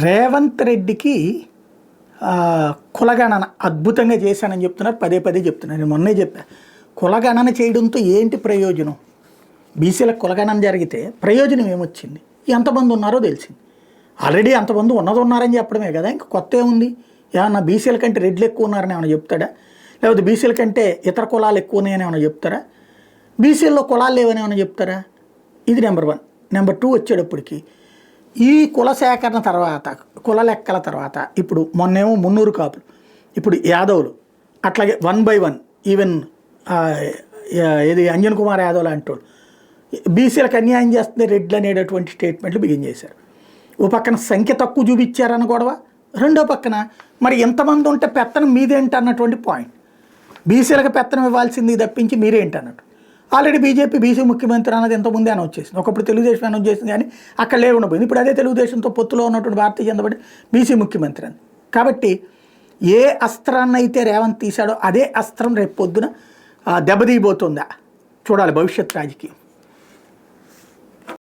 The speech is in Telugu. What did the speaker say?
రేవంత్ రెడ్డికి కులగణన అద్భుతంగా చేశానని చెప్తున్నారు, పదే పదే చెప్తున్నారు. నేను మొన్నే చెప్పా, కులగణన చేయడంతో ఏంటి ప్రయోజనం? బీసీలకు కులగణన జరిగితే ప్రయోజనం ఏమొచ్చింది? ఎంతమంది ఉన్నారో తెలిసింది. ఆల్రెడీ అంతమంది ఉన్నారని చెప్పడమే కదా, ఇంకా కొత్త ఏముంది? ఏమన్నా బీసీల కంటే రెడ్లు ఎక్కువ ఉన్నారని ఏమైనా చెప్తాడా? లేకపోతే బీసీల కంటే ఇతర కులాలు ఎక్కువ ఉన్నాయని ఏమైనా చెప్తారా? బీసీల్లో కులాలు లేవని ఏమైనా చెప్తారా? ఇది నెంబర్ 1. నెంబర్ 2 వచ్చేటప్పటికి ఈ కుల సేకరణ తర్వాత, కుల లెక్కల తర్వాత, ఇప్పుడు మొన్నేమో 300 కాపులు, ఇప్పుడు యాదవులు, అట్లాగే 1 by 1 ఈవెన్ ఇది అంజన్ కుమార్ యాదవ్ లాంటి వాళ్ళు బీసీలకు అన్యాయం చేస్తుంది రెడ్లు అనేటటువంటి స్టేట్మెంట్లు బిగిన్ చేశారు. ఓ పక్కన సంఖ్య తక్కువ చూపించారన్న గొడవ, రెండో పక్కన మరి ఎంతమంది ఉంటే పెత్తనం మీదేంటి అన్నటువంటి పాయింట్. బీసీలకు పెత్తనం ఇవ్వాల్సింది తప్పించి మీరేంటి అన్నట్టు. ఆల్రెడీ బీజేపీ బీసీ ముఖ్యమంత్రి అన్నది ఎంతమంది అనౌన్స్ చేసింది. ఒకప్పుడు తెలుగుదేశం అనౌన్స్ చేసింది, కానీ అక్కడ లేకుండా పోయింది. ఇప్పుడు అదే తెలుగుదేశంతో పొత్తులో ఉన్నటువంటి భారతీయ జనతా పార్టీ బీసీ ముఖ్యమంత్రి అని. కాబట్టి ఏ అస్త్రాన్ని అయితే రేవంత్ తీశాడో అదే అస్త్రం రేపు పొద్దున దెబ్బతీయబోతుందా చూడాలి భవిష్యత్ రాజకీయం.